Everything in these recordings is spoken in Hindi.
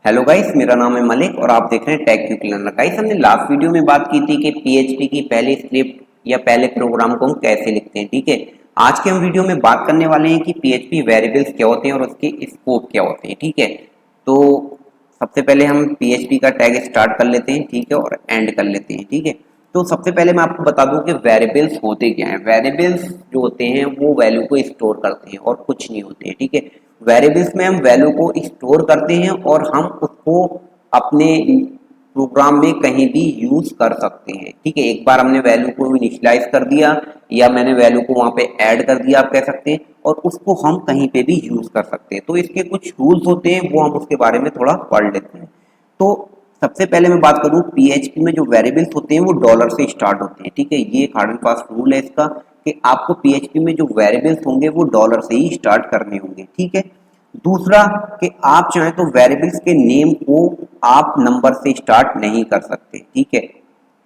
हेलो गाइस, मेरा नाम है मलिक और आप देख रहे हैं टेक क्विक लर्नर। गाइस, हमने लास्ट वीडियो में बात की थी कि पीएचपी की पहली स्क्रिप्ट या पहले प्रोग्राम को हम कैसे लिखते हैं। ठीक है, आज के हम वीडियो में बात करने वाले हैं कि पीएचपी वेरिएबल्स क्या होते हैं और उसके स्कोप क्या होते हैं। ठीक है, तो सबसे पहले हम पीएचपी का टैग स्टार्ट कर लेते हैं, ठीक है, और एंड कर लेते हैं। ठीक है, तो सबसे पहले मैं आपको बता दूं कि वेरिएबल्स होते क्या हैं। वेरिएबल्स जो होते हैं वो वैल्यू को स्टोर करते हैं और कुछ नहीं होते हैं। ठीक है, वेरिएबल्स में हम वैल्यू को स्टोर करते हैं और हम उसको अपने प्रोग्राम में कहीं भी यूज कर सकते हैं। ठीक है, एक बार हमने वैल्यू को इनिशियलाइज कर दिया या मैंने वैल्यू को वहां पे ऐड कर दिया, आप कह सकते हैं, और उसको हम कहीं पे भी यूज कर सकते हैं। तो इसके कुछ रूल्स होते हैं, वो हम उसके बारे में थोड़ा पढ़ लेते हैं। तो सबसे पहले मैं बात करूं, पीएचपी में जो वेरिएबल्स होते हैं वो डॉलर से स्टार्ट होते हैं। ठीक है, ये एक हार्ड एंड फास्ट रूल है इसका कि आपको पीएचपी में जो वेरिएबल्स होंगे वो डॉलर से ही स्टार्ट करने होंगे। ठीक है, दूसरा कि आप चाहें तो वेरिएबल्स के नेम को आप नंबर से स्टार्ट नहीं कर सकते। ठीक है,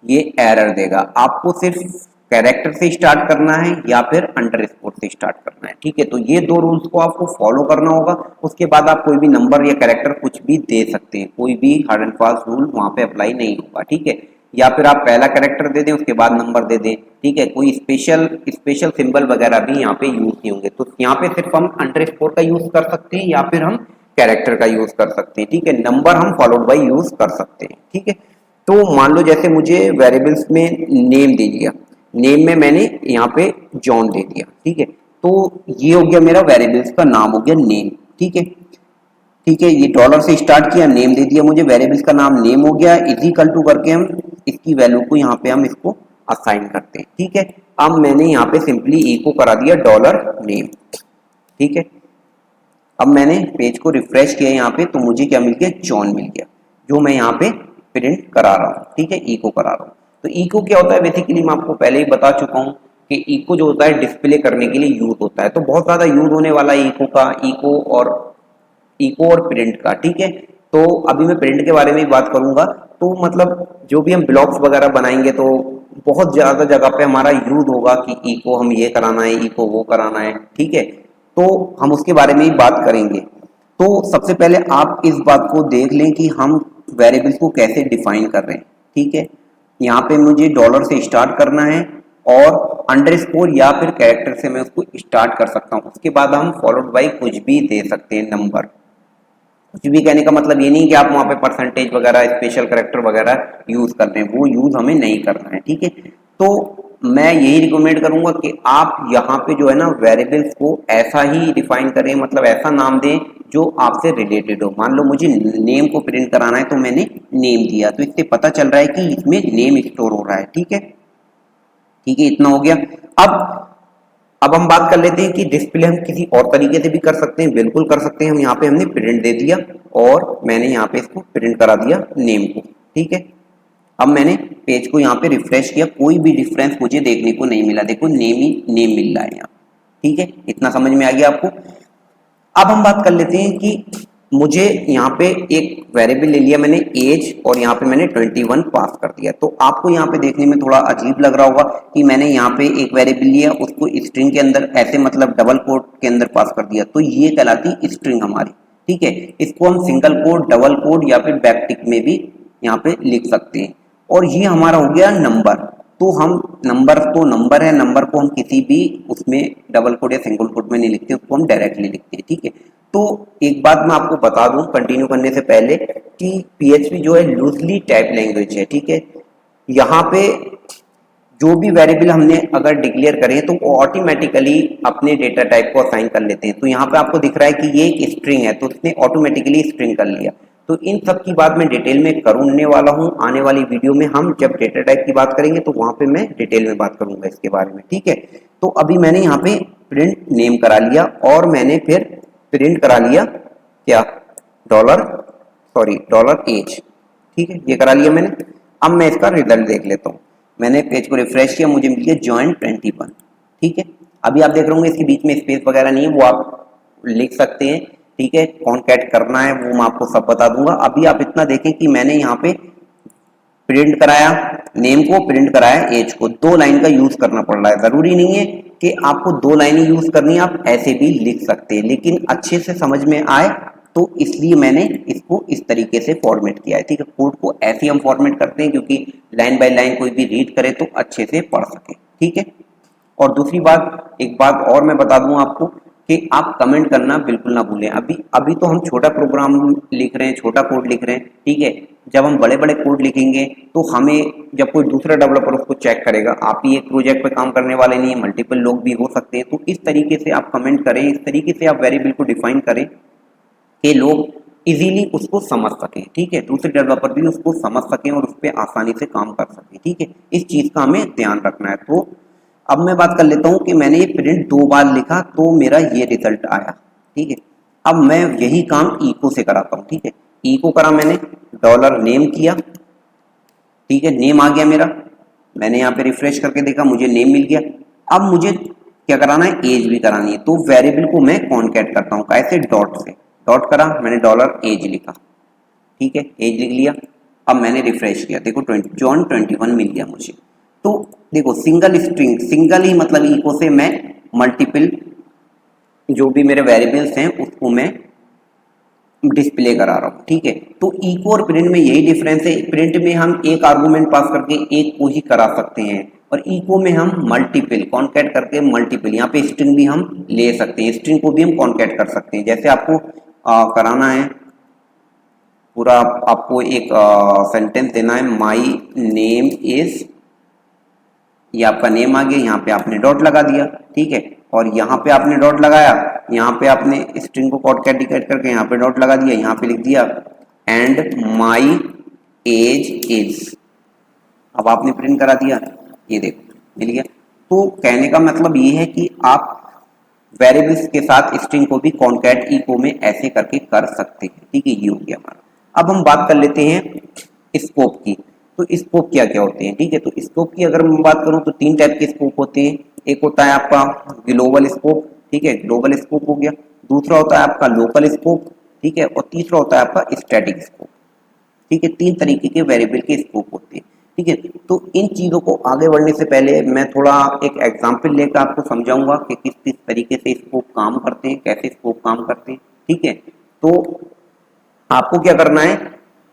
ये एरर देगा। आपको सिर्फ कैरेक्टर से स्टार्ट करना है या फिर अंडरस्कोर से स्टार्ट करना है। ठीक है, तो ये दो रूल्स को आपको फॉलो करना होगा। उसके बाद आप कोई भी नंबर या कैरेक्टर कुछ भी दे सकते हैं, कोई भी हार्ड एंड फास्ट रूल वहां पे अप्लाई नहीं होगा। ठीक है, या फिर आप पहला कैरेक्टर दे दें उसके बाद नंबर दे दें। ठीक है, कोई स्पेशल सिंबल वगैरह भी यहाँ पे यूज नहीं होंगे। तो यहाँ पे सिर्फ हम अंडरस्कोर का यूज कर सकते हैं या फिर हम कैरेक्टर का यूज कर सकते हैं। ठीक है, नंबर हम फॉलोड बाई यूज कर सकते हैं। ठीक है, तो मान लो जैसे मुझे वेरिएबल्स में नेम दे दिया, नेम में मैंने यहाँ पे जॉन दे दिया। ठीक है, तो ये हो गया मेरा वेरिएबल्स का नाम, हो गया नेम। ठीक है, ठीक है, ये डॉलर से स्टार्ट किया, नेम दे दिया मुझे, वेरिएबल्स का नाम नेम हो गया। इज इक्वल टू करके हम इसकी वैल्यू को यहाँ पे हम इसको असाइन करते हैं। ठीक है, अब मैंने यहाँ पे सिंपली इको करा दिया डॉलर नेम। ठीक है, अब मैंने पेज को रिफ्रेश किया यहाँ पे, तो मुझे क्या मिल गया, जॉन मिल गया, जो मैं यहाँ पे प्रिंट करा रहा हूँ। ठीक है, इको करा रहा हूँ। तो इको क्या होता है, बेसिकली मैं आपको पहले ही बता चुका हूँ कि इको जो होता है डिस्प्ले करने के लिए यूज होता है। तो बहुत ज्यादा यूज होने वाला है इको का, इको और प्रिंट का। ठीक है, तो अभी मैं प्रिंट के बारे में ही बात करूंगा। तो मतलब जो भी हम ब्लॉक्स वगैरह बनाएंगे तो बहुत ज्यादा जगह पे हमारा यूज होगा कि इको हम ये कराना है, इको वो कराना है। ठीक है, तो हम उसके बारे में ही बात करेंगे। तो सबसे पहले आप इस बात को देख लें कि हम वेरिएबल्स को कैसे डिफाइन कर रहे हैं। ठीक है, यहाँ पे मुझे डॉलर से स्टार्ट करना है और अंडरस्कोर या फिर कैरेक्टर से मैं उसको स्टार्ट कर सकता हूँ। उसके बाद हम फॉलोड बाई कुछ भी दे सकते हैं, नंबर। कुछ भी कहने का मतलब ये नहीं कि आप वहां पे परसेंटेज वगैरह स्पेशल करेक्टर वगैरह यूज कर रहे हैं, वो यूज हमें नहीं करना है। ठीक है, तो मैं यही रिकमेंड करूंगा कि आप यहाँ पे जो है ना वेरिएबल्स को ऐसा ही डिफाइन करें, मतलब ऐसा नाम दें जो आपसे रिलेटेड हो। मान लो मुझे नेम को प्रिंट कराना है तो मैंने नेम दिया, तो इससे पता चल रहा है कि इसमें नेम स्टोर हो रहा है। ठीक है, ठीक है, इतना हो गया। अब हम बात कर लेते हैं कि डिस्प्ले हम किसी और तरीके से भी कर सकते हैं। बिल्कुल कर सकते हैं। हम यहाँ पे हमने प्रिंट दे दिया और मैंने यहाँ पे इसको प्रिंट करा दिया नेम को। ठीक है, अब मैंने पेज को यहाँ पे रिफ्रेश किया, कोई भी डिफरेंस मुझे देखने को नहीं मिला। देखो नेम ही नेम मिल रहा है यहाँ। ठीक है, इतना समझ में आ गया आपको। अब हम बात कर लेते हैं कि मुझे यहाँ पे एक वेरिएबल ले लिया मैंने एज, और यहाँ पे मैंने 21 पास कर दिया। तो आपको यहाँ पे देखने में थोड़ा अजीब लग रहा होगा कि मैंने यहाँ पे एक वेरिएबल लिया, उसको स्ट्रिंग के अंदर ऐसे मतलब डबल कोट के अंदर पास कर दिया, तो ये कहलाती स्ट्रिंग हमारी। ठीक है, इसको हम सिंगल कोट, डबल कोट या फिर बैकटिक में भी यहाँ पे लिख सकते हैं। और ये हमारा हो गया नंबर। तो हम नंबर तो नंबर है, नंबर को हम किसी भी उसमें डबल कोट या सिंगल कोट में नहीं लिखते, उसको हम डायरेक्टली लिखते हैं। ठीक है, तो एक बात मैं आपको बता दूं कंटिन्यू करने से पहले कि पीएचपी जो है लूजली टाइप लैंग्वेज है। ठीक है, यहाँ पे जो भी वेरिएबल हमने अगर डिक्लेयर करें तो वो ऑटोमेटिकली अपने डेटा टाइप को असाइन कर लेते हैं। तो यहाँ पे आपको दिख रहा है कि ये एक स्ट्रिंग है, तो उसने ऑटोमेटिकली स्ट्रिंग कर लिया। तो इन सब की बात मैं डिटेल में करने वाला हूँ आने वाली वीडियो में। हम जब डेटा टाइप की बात करेंगे तो वहां पे मैं डिटेल में बात करूंगा इसके बारे में। ठीक है, तो अभी मैंने यहाँ पे प्रिंट नेम करा लिया और मैंने फिर प्रिंट करा लिया क्या, डॉलर एज। ठीक है, ये करा लिया मैंने। अब मैं इसका रिजल्ट देख लेता हूँ। मैंने पेज को रिफ्रेश किया, मुझे मिल गया जॉइन 21। ठीक है, अभी आप देख रहे होंगे इसके बीच में स्पेस वगैरह नहीं है, वो आप लिख सकते हैं। ठीक है, कॉन्कैट करना है वो मैं आपको सब बता दूंगा। अभी आप इतना देखें कि मैंने यहाँ पे प्रिंट कराया नेम को, प्रिंट कराया एज को। 2 लाइन का यूज करना पड़ रहा है। जरूरी नहीं है कि आपको 2 लाइन ही यूज करनी है, आप ऐसे भी लिख सकते हैं, लेकिन अच्छे से समझ में आए तो इसलिए मैंने इसको इस तरीके से फॉर्मेट किया है, ठीक है। कोड को ऐसे हम फॉर्मेट करते हैं क्योंकि लाइन बाय लाइन कोई भी रीड करे तो अच्छे से पढ़ सके, ठीक है। और दूसरी बात, एक बात और मैं बता दूं आपको कि आप कमेंट करना बिल्कुल ना भूलें। अभी अभी तो हम छोटा प्रोग्राम लिख रहे हैं, छोटा कोड लिख रहे हैं, ठीक है। जब हम बड़े बड़े कोड लिखेंगे तो हमें जब कोई दूसरा डेवलपर उसको चेक करेगा, आप ही एक प्रोजेक्ट पे काम करने वाले नहीं, मल्टीपल लोग भी हो सकते हैं, तो इस तरीके से आप कमेंट करें, इस तरीके से आप वेरिएबल को डिफाइन करें कि लोग इजीली उसको समझ सकें, ठीक है। दूसरे डेवलपर भी उसको समझ सकें और उस पर आसानी से काम कर सकें, ठीक है। इस चीज़ का हमें ध्यान रखना है। तो अब मैं बात कर लेता हूं कि मैंने ये प्रिंट 2 बार लिखा तो मेरा ये रिजल्ट आया, ठीक है। अब मैं यही काम इको से कराता हूं, ठीक है। इको करा मैंने, डॉलर नेम किया, ठीक है, नेम आ गया मेरा। मैंने यहाँ पे रिफ्रेश करके देखा, मुझे नेम मिल गया। अब मुझे क्या कराना है, एज भी करानी है। तो वेरिएबल को मैं कॉन्कैट करता हूँ, कैसे, डॉट से। डॉट करा मैंने, डॉलर एज लिखा, ठीक है, एज लिख लिया। अब मैंने रिफ्रेश किया, देखो जॉन 21 मिल गया मुझे। तो देखो सिंगल स्ट्रिंग, सिंगल ही मतलब इको से मैं मल्टीपल जो भी मेरे वेरिएबल्स हैं उसको मैं डिस्प्ले करा रहा हूँ, ठीक है। तो इको और प्रिंट में यही डिफरेंस है। प्रिंट में हम एक आर्गुमेंट पास करके एक को ही करा सकते हैं, और इको में हम मल्टीपल कॉन्कैट करके मल्टीपल, यहाँ पे स्ट्रिंग भी हम ले सकते हैं, स्ट्रिंग को भी हम कॉन्कैट कर सकते हैं। जैसे आपको कराना है पूरा, आपको एक सेंटेंस देना है, माई नेम इज, ये आपका नेम आ गया, यहाँ पे आपने डॉट लगा दिया, ठीक है। और यहाँ पे आपने डॉट लगाया, यहाँ पे आपने स्ट्रिंग को कॉन्कैटिनेट करके यहाँ पे डॉट लगा दिया, यहाँ पे लिख दिया एंड माई एज इज। अब आपने प्रिंट करा दिया, ये देखो मिल गया। तो कहने का मतलब ये है कि आप वेरिएबल्स के साथ स्ट्रिंग को भी कॉन्कैट इको में ऐसे करके कर सकते हैं, ठीक है। ये हो गया हमारा। अब हम बात कर लेते हैं स्कोप की। तो स्कोप क्या क्या होते हैं, ठीक है। तो स्कोप की अगर मैं बात करूं तो 3 टाइप के स्कोप होते हैं। एक होता है आपका ग्लोबल स्कोप, ठीक है, ग्लोबल स्कोप हो गया। दूसरा होता है आपका लोकल स्कोप, ठीक है। और तीसरा होता है आपका स्टैटिक स्कोप, ठीक है। 3 तरीके के वेरिएबल के स्कोप होते हैं, ठीक है। तो इन चीज़ों को आगे बढ़ने से पहले मैं थोड़ा एक एग्जाम्पल लेकर आपको समझाऊंगा कि किस किस तरीके से स्कोप काम करते हैं, कैसे स्कोप काम करते हैं, ठीक है। तो आपको क्या करना है,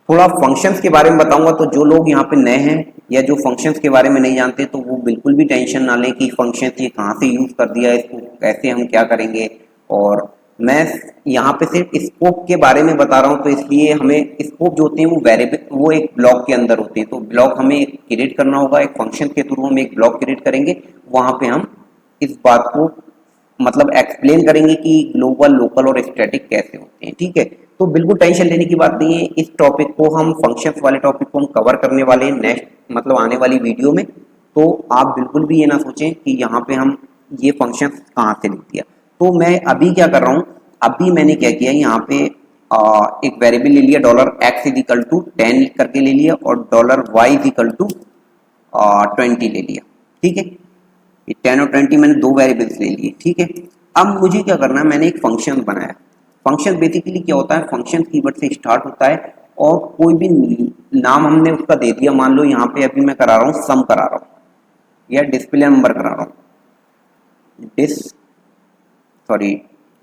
थोड़ा फंक्शंस के बारे में बताऊंगा। तो जो लोग यहाँ पे नए हैं या जो फंक्शंस के बारे में नहीं जानते, तो वो बिल्कुल भी टेंशन ना लें कि फंक्शंस ये कहाँ से यूज कर दिया, इसको कैसे हम क्या करेंगे। और मैं यहाँ पे सिर्फ स्कोप के बारे में बता रहा हूँ, तो इसलिए हमें स्कोप जो होते हैं वो वेरिएबल, वो एक ब्लॉक के अंदर होते हैं। तो ब्लॉक हमें क्रिएट करना होगा, एक फंक्शन के थ्रू हम एक ब्लॉक क्रिएट करेंगे, वहां पे हम इस बात को मतलब एक्सप्लेन करेंगे कि ग्लोबल, लोकल और स्टैटिक कैसे होते हैं, ठीक है। तो बिल्कुल टेंशन लेने की बात नहीं है। इस टॉपिक को हम फंक्शंस वाले टॉपिक को हम कवर करने वाले हैं नेक्स्ट मतलब आने वाली वीडियो में। तो आप बिल्कुल भी ये ना सोचें कि यहाँ पे हम ये फंक्शंस कहाँ से लिख दिया। तो मैं अभी क्या कर रहा हूँ, अभी मैंने क्या किया, यहाँ पे एक वेरिएबल ले लिया, dollar x is equal to 10 करके ले लिया, और dollar y is equal to 20 ले लिया, ठीक है। 10 और 20 मैंने 2 वेरिएबल्स ले लिए, ठीक है। अब मुझे क्या करना है, मैंने एक फंक्शन बनाया। फंक्शन बेसिकली क्या होता है, फंक्शन कीवर्ड से स्टार्ट होता है और कोई भी नाम हमने उसका दे दिया। मान लो यहाँ पे अभी मैं करा रहा हूँ सम करा रहा हूँ या डिस्प्ले नंबर करा रहा हूँ,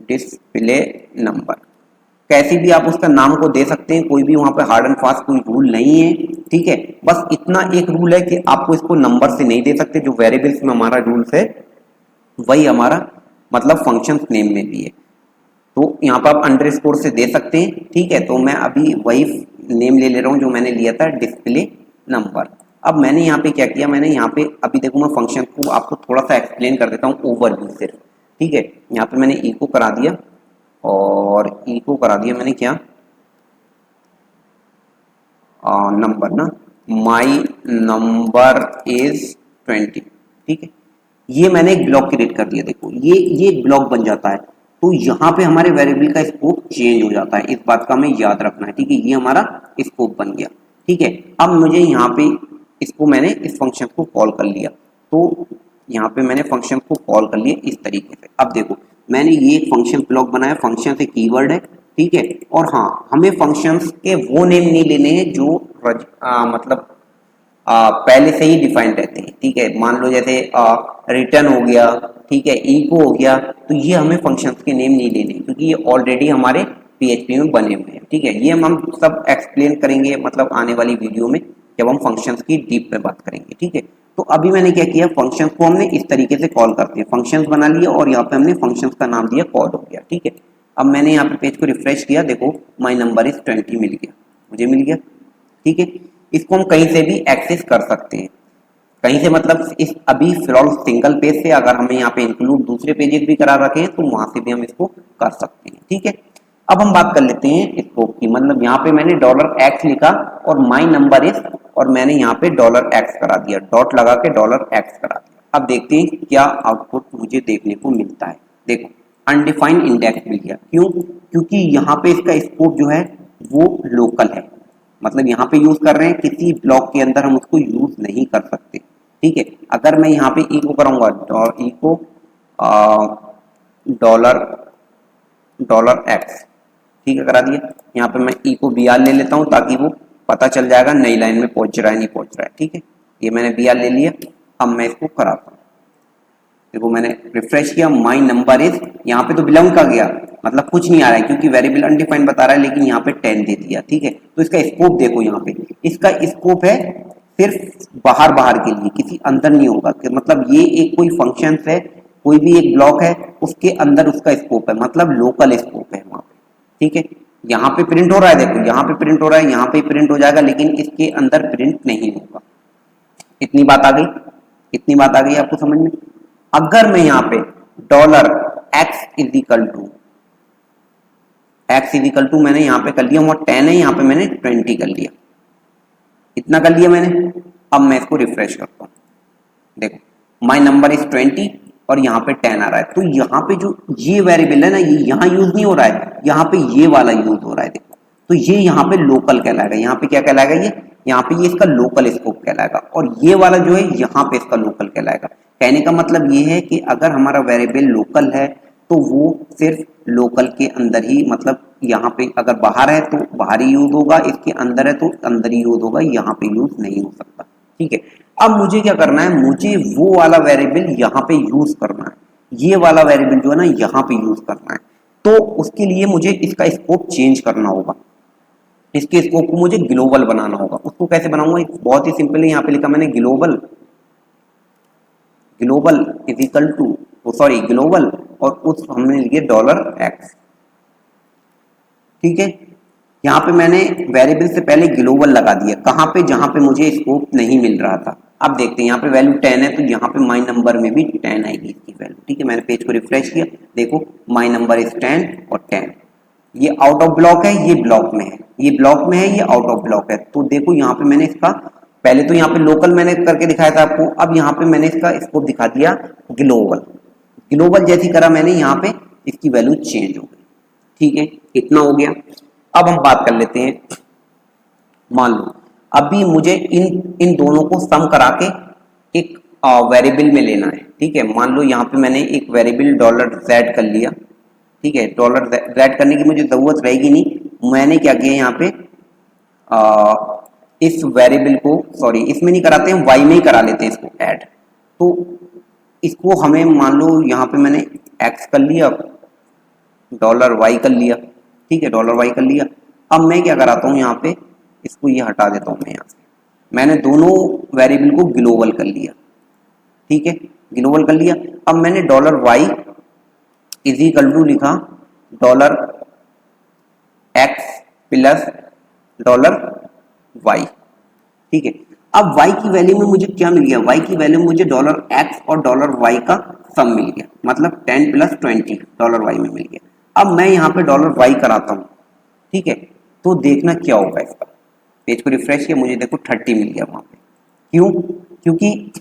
डिस्प्ले नंबर, कैसी भी आप उसका नाम को दे सकते हैं। कोई भी वहां पे हार्ड एंड फास्ट कोई रूल नहीं है, ठीक है। बस इतना एक रूल है कि आपको इसको नंबर से नहीं दे सकते। जो वेरिएबल्स में हमारा रूल्स है वही हमारा मतलब फंक्शन नेम में भी है। तो यहाँ पर आप अंडरस्कोर से दे सकते हैं, ठीक है। तो मैं अभी वही नेम ले रहा हूँ जो मैंने लिया था, डिस्प्ले नंबर। अब मैंने यहाँ पे क्या किया, मैंने यहाँ पे अभी देखो मैं फंक्शन को आपको थोड़ा सा एक्सप्लेन कर देता हूँ ओवरव्यू सिर्फ, ठीक है। यहाँ पे मैंने इको करा दिया, और इको करा दिया मैंने क्या, नंबर ना, माई नंबर इज 20, ठीक है। ये मैंने एक ब्लॉक क्रिएट कर दिया। देखो ये एक ब्लॉक बन जाता है। तो यहाँ पे हमारे वेरिएबल का स्कोप चेंज हो जाता है, इस बात का हमें याद रखना है, ठीक है। ये हमारा स्कोप बन गया, ठीक है। अब मुझे यहाँ पे इसको मैंने इस फंक्शन को कॉल कर लिया। तो यहाँ पे मैंने फंक्शन को कॉल कर लिया इस तरीके से। अब देखो मैंने ये एक फंक्शन ब्लॉक बनाया, फंक्शन से कीवर्ड है, ठीक है। और हाँ, हमें फंक्शंस के वो नेम नहीं लेने हैं जो मतलब पहले से ही डिफाइंड रहते हैं, ठीक है। मान लो जैसे रिटर्न हो गया, ठीक है, इको हो गया, तो ये हमें फंक्शंस के नेम नहीं लेने, क्योंकि ये ऑलरेडी हमारे PHP में बने हुए हैं। ठीक है, ये हम सब एक्सप्लेन करेंगे मतलब आने वाली वीडियो में जब हम फंक्शंस की डीप में बात करेंगे। ठीक है, तो अभी मैंने क्या किया, फंक्शंस को हमने इस तरीके से कॉल करते हैं, फंक्शंस बना लिया और यहाँ पे हमने फंक्शंस का नाम दिया कॉल हो गया। ठीक है, अब मैंने यहाँ पे पेज को रिफ्रेश किया, देखो माई नंबर इज 20 मिल गया, मुझे मिल गया। ठीक है, इसको हम कहीं से भी एक्सेस कर सकते हैं, कहीं से मतलब इस अभी फिलहाल सिंगल पेज से अगर हमें यहाँ पे इंक्लूड दूसरे पेजेस भी करा रखे हैं तो वहां से भी हम इसको कर सकते हैं। ठीक है, अब हम बात कर लेते हैं स्कोप की, मतलब यहाँ पे मैंने $x लिखा और माई नंबर इज और मैंने यहाँ पे $x करा दिया, डॉट लगा के $x करा दिया। अब देखते हैं क्या आउटपुट मुझे देखने को मिलता है। देखो अनडिफाइंड इंडेक्स मिल गया, क्यों? क्योंकि यहाँ पे इसका स्कोप जो है वो लोकल है, मतलब यहाँ पे यूज कर रहे हैं, किसी ब्लॉक के अंदर हम उसको यूज नहीं कर सकते। ठीक है, अगर मैं यहाँ पे इको कराऊंगा, इको $x, ठीक है करा दिया। यहाँ पे मैं इको br ले लेता हूँ ताकि वो पता चल जाएगा नई लाइन में पहुंच रहा है नहीं पहुंच रहा है। ठीक है, ये मैंने br ले लिया, अब मैं इसको कराता हूँ। देखो मैंने रिफ्रेश किया, माई नंबर इज, यहाँ पे तो बिलोंग का गया, मतलब कुछ नहीं आ रहा है क्योंकि वेरिएबल अनडिफाइंड बता रहा है, लेकिन यहाँ पे 10 दे दिया। ठीक है, तो इसका स्कोप देखो, यहाँ पे इसका स्कोप है सिर्फ बाहर बाहर के लिए, किसी अंदर नहीं होगा, मतलब ये एक कोई फंक्शन है, कोई भी एक ब्लॉक है उसके अंदर उसका स्कोप है, मतलब लोकल स्कोप है वहां पे। ठीक है, यहाँ पे प्रिंट हो रहा है, देखो यहाँ पे प्रिंट हो रहा है, यहाँ पे प्रिंट हो जाएगा, लेकिन इसके अंदर प्रिंट नहीं होगा। इतनी बात आ गई, इतनी बात आ गई आपको समझ में? अगर मैं यहाँ पे x इजिकल टू मैंने यहाँ पे कर लिया, वहां 10 है, यहाँ पे मैंने 20 कर लिया, इतना कर लिया मैंने। अब मैं इसको रिफ्रेश करता हूँ, देखो माई नंबर इज 20 और यहाँ पे 10 आ रहा है, तो यहाँ पे जो ये वेरिएबल है ना, ये यहाँ यूज नहीं हो रहा है, यहाँ पे ये वाला यूज हो रहा है। देखो तो ये यहाँ पे लोकल कहलाएगा, यहाँ पे क्या कहलाएगा, ये यहाँ पे ये इसका लोकल स्कोप कहलाएगा, और ये वाला जो है यहाँ पे इसका लोकल कहलाएगा। कहने का मतलब ये है कि अगर हमारा वेरिएबल लोकल है तो वो सिर्फ लोकल के अंदर ही, मतलब यहाँ पे अगर बाहर है तो बाहर ही यूज होगा, इसके अंदर है तो अंदर ही यूज होगा, यहाँ पे यूज नहीं हो सकता। ठीक है, अब मुझे क्या करना है, मुझे वो वाला वेरिएबल यहाँ पे यूज करना है, ये वाला वेरिएबल जो है ना यहाँ पे यूज करना है, तो उसके लिए मुझे इसका स्कोप चेंज करना होगा, इसके स्कोप को मुझे ग्लोबल बनाना होगा। उसको कैसे बनाऊंगा, बहुत ही सिंपल है, यहाँ पे लिखा मैंने global is equal to, sorry global और उस हमने लिखे $x। ठीक है, यहाँ पे मैंने वेरिएबल से पहले ग्लोबल लगा दिया, कहाँ पे, जहां पे मुझे स्कोप नहीं मिल रहा था। अब देखते हैं यहाँ पे वैल्यू 10 है तो यहाँ पे माई नंबर में भी 10 आएगी इसकी वैल्यू। ठीक है, मैंने पेज को रिफ्रेश किया, देखो माई नंबर इज 10 और 10, ये आउट ऑफ ब्लॉक है, ये ब्लॉक में है, ये ब्लॉक में है, ये आउट ऑफ ब्लॉक है। तो देखो यहाँ पे मैंने इसका पहले तो यहाँ पे लोकल मैंने करके दिखाया था आपको, अब यहाँ पे मैंने इसका स्कोप दिखा दिया ग्लोबल जैसी करा मैंने, यहाँ पे इसकी वैल्यू चेंज हो गई। ठीक है, इतना हो गया। अब हम बात कर लेते हैं, मान लो अभी मुझे इन दोनों को सम करा के एक वेरिएबल में लेना है। ठीक है, मान लो यहाँ पे मैंने एक वेरिएबल $z कर लिया। ठीक है, $z करने की मुझे जरूरत रहेगी नहीं, मैंने क्या किया यहाँ पे इस वेरिएबल को, सॉरी इसमें नहीं कराते हैं, y में ही करा लेते हैं इसको ऐड। तो इसको हमें मान लो यहाँ पे मैंने x कर लिया, $y कर लिया। ठीक है, $y कर लिया। अब मैं क्या कराता हूँ, यहाँ पे इसको ये हटा देता हूँ मैं यहाँ से, मैंने दोनों वेरिएबल को ग्लोबल कर लिया। ठीक है, ग्लोबल कर लिया। अब मैंने $y इज इक्वल टू लिखा $x प्लस $y। ठीक है, अब y की वैल्यू में मुझे क्या मिल गया, y की वैल्यू में मुझे $x और $y का सम मिल गया, मतलब 10 प्लस 20 $y में मिल गया। अब मैं यहाँ पे $y कराता हूँ। ठीक है, तो देखना क्या होगा, इसका पेज को रिफ्रेश किया, मुझे देखो 30 मिल गया वहां पे। क्यों? क्योंकि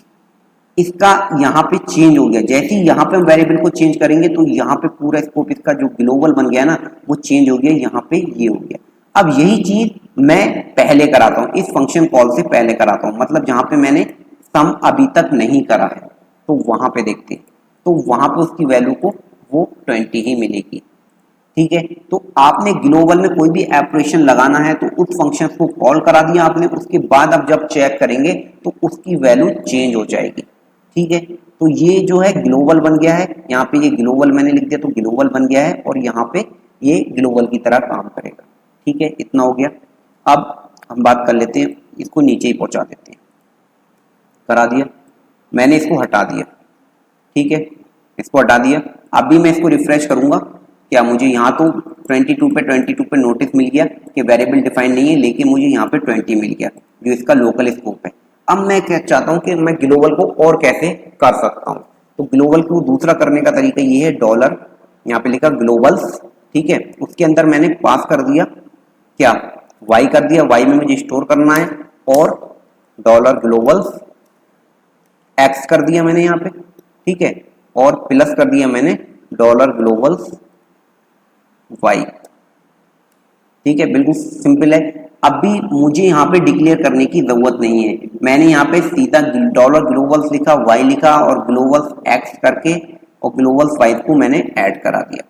इसका यहाँ पे चेंज हो गया, जैसे ही यहाँ पे हम वेरिएबल को चेंज करेंगे तो यहाँ पे पूरा स्कोप इसका जो ग्लोबल बन गया ना वो चेंज हो गया, यहाँ पे ये हो गया। अब यही चीज मैं पहले कराता हूँ, इस फंक्शन कॉल से पहले कराता हूँ, मतलब जहां पे मैंने सम अभी तक नहीं करा है, तो वहां पे देखते हैं, तो वहां पे उसकी वैल्यू को वो 20 ही मिलेगी। ठीक है, तो आपने ग्लोबल में कोई भी ऑपरेशन लगाना है तो उस फंक्शन को कॉल करा दिया आपने, उसके बाद अब जब चेक करेंगे तो उसकी वैल्यू चेंज हो जाएगी। ठीक है, तो ये जो है ग्लोबल बन गया है, यहाँ पे ये ग्लोबल मैंने लिख दिया तो ग्लोबल बन गया है, और यहाँ पे ये ग्लोबल की तरह काम करेगा। ठीक है, इतना हो गया। अब हम बात कर लेते हैं, इसको नीचे ही पहुंचा देते हैं। करा दिया मैंने, इसको हटा दिया। ठीक है, इसको हटा दिया। अभी मैं इसको रिफ्रेश करूंगा, क्या मुझे यहाँ तो 22 पे नोटिस मिल गया कि वेरिएबल डिफाइन नहीं है, लेकिन मुझे यहाँ पे 20 मिल गया जो इसका लोकल स्कोप है। अब मैं क्या चाहता हूँ कि मैं ग्लोबल को और कैसे कर सकता हूँ। तो ग्लोबल को दूसरा करने का तरीका ये है, डॉलर, यहाँ पे लिखा ग्लोबल्स। ठीक है, उसके अंदर मैंने पास कर दिया क्या, वाई कर दिया। वाई में मुझे स्टोर करना है, और डॉलर ग्लोबल्स एक्स कर दिया मैंने यहाँ पे। ठीक है, और प्लस कर दिया मैंने डॉलर ग्लोबल्स वाई। ठीक है, बिल्कुल सिंपल है। अभी मुझे यहाँ पे डिक्लेयर करने की जरूरत नहीं है, मैंने यहाँ पे सीधा डॉलर ग्लोबल्स लिखा, वाई लिखा, और ग्लोबल्स एक्स करके और ग्लोबल्स वाई को मैंने ऐड करा दिया।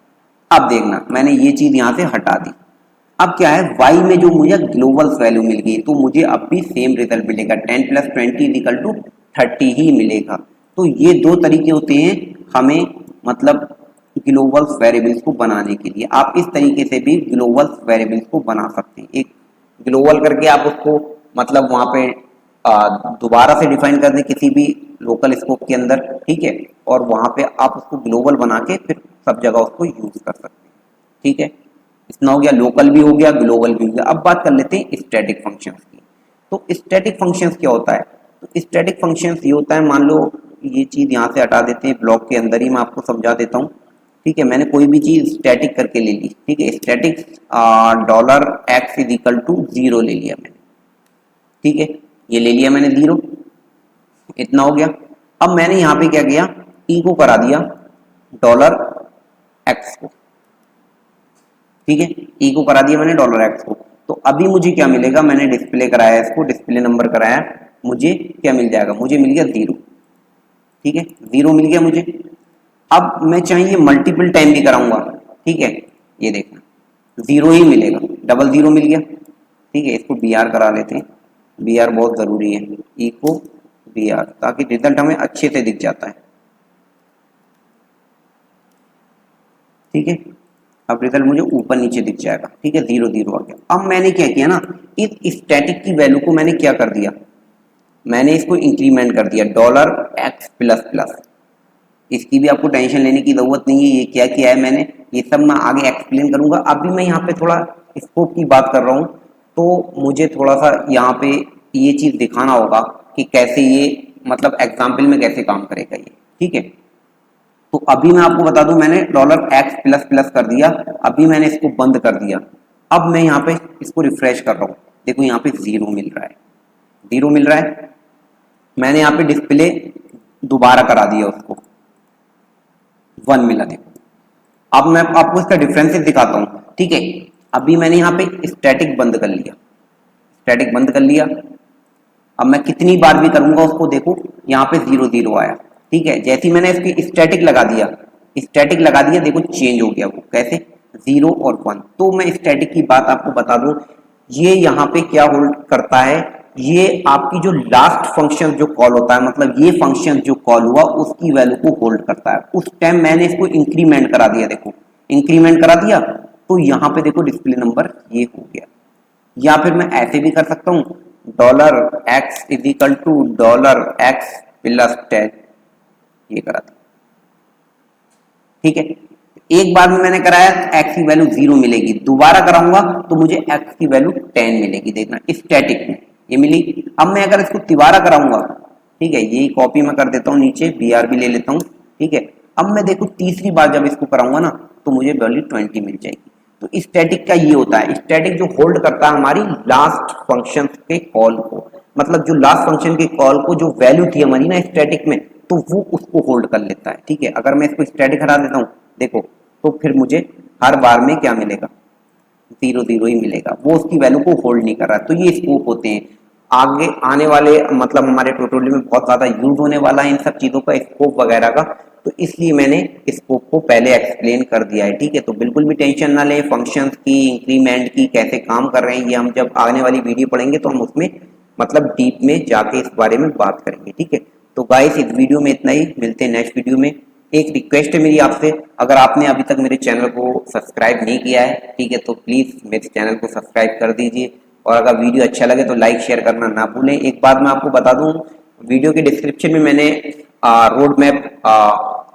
अब देखना, मैंने ये चीज यहाँ से हटा दी। अब क्या है, वाई में जो मुझे ग्लोबल्स वैल्यू मिल गई, तो मुझे अब भी सेम रिजल्ट मिलेगा, 10 + 20 = 30 ही मिलेगा। तो ये दो तरीके होते हैं हमें मतलब ग्लोबल्स वेरिएबल्स को बनाने के लिए। आप इस तरीके से भी ग्लोबल्स वेरिएबल्स को बना सकते हैं। एक ग्लोबल करके आप उसको मतलब वहां पे दोबारा से डिफाइन कर दें किसी भी लोकल स्कोप के अंदर। ठीक है, और वहां पे आप उसको ग्लोबल बना के फिर सब जगह उसको यूज कर सकते हैं। ठीक है, इतना हो गया, लोकल भी हो गया, ग्लोबल भी हो गया। अब बात कर लेते हैं स्टैटिक फंक्शंस की। तो स्टैटिक फंक्शंस क्या होता है, तो स्टैटिक फंक्शंस ये होता है, मान लो ये चीज यहाँ से हटा देते हैं, ब्लॉक के अंदर ही मैं आपको समझा देता हूँ। ठीक है, मैंने कोई भी चीज स्टैटिक करके ले ली। ठीक है, स्टैटिक डॉलर एक्स = 0 ले लिया मैंने। ठीक है, ये ले लिया मैंने 0, इतना हो गया। अब मैंने यहाँ पे क्या किया, ई को करा दिया डॉलर एक्स को। ठीक है, ई को करा दिया मैंने डॉलर एक्स को। तो अभी मुझे क्या मिलेगा, मैंने डिस्प्ले कराया इसको, डिस्प्ले नंबर कराया, मुझे क्या मिल जाएगा, मुझे मिल गया 0। ठीक है, 0 मिल गया मुझे। अब मैं चाहिए मल्टीपल टाइम भी कराऊंगा। ठीक है, ये देखना 0 ही मिलेगा, डबल 0 मिल गया। ठीक है, इसको बी आर करा लेते हैं, बी आर बहुत जरूरी है, ई को बी आर, ताकि रिजल्ट हमें अच्छे से दिख जाता है। ठीक है, अब रिजल्ट मुझे ऊपर नीचे दिख जाएगा। ठीक है, 0 0 आ गया। अब मैंने क्या किया ना, इस स्टैटिक की वैल्यू को मैंने क्या कर दिया, मैंने इसको इंक्रीमेंट कर दिया डॉलर एक्स प्लस प्लस। इसकी भी आपको टेंशन लेने की जरूरत नहीं है, ये क्या किया है मैंने, ये सब मैं आगे एक्सप्लेन करूंगा। अभी मैं यहाँ पे थोड़ा स्कोप की बात कर रहा हूँ, तो मुझे थोड़ा सा यहाँ पे ये चीज दिखाना होगा कि कैसे ये मतलब एग्जाम्पल में कैसे काम करेगा ये। ठीक है, तो अभी मैं आपको बता दूं, मैंने डॉलर एक्स प्लस प्लस कर दिया, अभी मैंने इसको बंद कर दिया। अब मैं यहाँ पे इसको रिफ्रेश कर रहा हूँ, देखो यहाँ पे 0 मिल रहा है, 0 मिल रहा है। मैंने यहाँ पे डिस्प्ले दोबारा करा दिया, उसको 1 मिला। देखो अब मैं आपको इसका डिफरेंसेस दिखाता हूँ। ठीक है, अभी मैंने यहाँ पे स्टैटिक बंद कर लिया, स्टैटिक बंद कर लिया। अब मैं कितनी बार भी करूंगा उसको, देखो यहाँ पे 0 0 आया। ठीक है, जैसे ही मैंने इसकी स्टैटिक लगा दिया, स्टैटिक लगा दिया, देखो चेंज हो गया वो कैसे, 0 और 1। तो मैं स्टैटिक की बात आपको बता दूं, ये यहाँ पे क्या होल्ड करता है, ये आपकी जो लास्ट फंक्शन जो कॉल होता है, मतलब ये फंक्शन जो कॉल हुआ उसकी वैल्यू को होल्ड करता है। उस टाइम मैंने इसको इंक्रीमेंट करा दिया, देखो इंक्रीमेंट करा दिया, तो यहाँ पे देखो डिस्प्ले नंबर ये हो गया। या फिर मैं ऐसे भी कर सकता हूँ, dollar x = dollar x plus 10, ये करा था। ठीक है, एक बार में मैंने कराया, एक्स की वैल्यू 0 मिलेगी, दोबारा कराऊंगा तो मुझे एक्स की वैल्यू 10 मिलेगी। देखना स्टैटिक में ये मिली। अब मैं अगर इसको तिबारा कराऊंगा, ठीक है, ये कॉपी में कर देता हूँ नीचे, BR भी ले लेता हूँ। ठीक है, अब मैं देखो तीसरी बार जब इसको कराऊंगा ना, तो मुझे वैल्यू 20 मिल जाएगी। तो स्टैटिक का ये होता है, स्टैटिक जो होल्ड करता है हमारी लास्ट फंक्शन के कॉल को, मतलब जो लास्ट फंक्शन के कॉल को जो वैल्यू थी हमारी ना स्टैटिक में, तो वो उसको होल्ड कर लेता है। ठीक है, अगर मैं इसको स्टैटिक हटा देता हूँ, देखो तो फिर मुझे हर बार में क्या मिलेगा, 0 0 ही मिलेगा, वो उसकी वैल्यू को होल्ड नहीं कर रहा। तो ये स्कोप होते हैं, आगे आने वाले मतलब हमारे ट्यूटोरियल में बहुत ज्यादा यूज होने वाला है इन सब चीजों का, स्कोप वगैरह का, तो इसलिए मैंने स्कोप को पहले एक्सप्लेन कर दिया है। ठीक है, तो बिल्कुल भी टेंशन ना लें, फंक्शंस की, इंक्रीमेंट की कैसे काम कर रहे हैं, ये हम जब आने वाली वीडियो पढ़ेंगे तो हम उसमें मतलब डीप में जाके इस बारे में बात करेंगे। ठीक है, तो गाइस इस वीडियो में इतना ही, मिलते हैं नेक्स्ट वीडियो में। एक रिक्वेस्ट है मेरी आपसे, अगर आपने अभी तक मेरे चैनल को सब्सक्राइब नहीं किया है, ठीक है, तो प्लीज़ मेरे चैनल को सब्सक्राइब कर दीजिए। और अगर वीडियो अच्छा लगे तो लाइक शेयर करना ना भूलें। एक बात मैं आपको बता दूं, वीडियो के डिस्क्रिप्शन में मैंने रोड मैप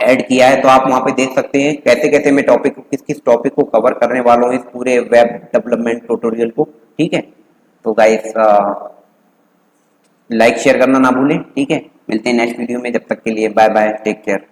ऐड किया है, तो आप वहां पे देख सकते हैं कैसे कैसे मैं टॉपिक को किस किस टॉपिक को कवर करने वाला हूँ इस पूरे वेब डेवलपमेंट ट्यूटोरियल को। ठीक है, तो गाइस लाइक शेयर करना ना भूलें। ठीक है, मिलते हैं नेक्स्ट वीडियो में, जब तक के लिए बाय बाय, टेक केयर।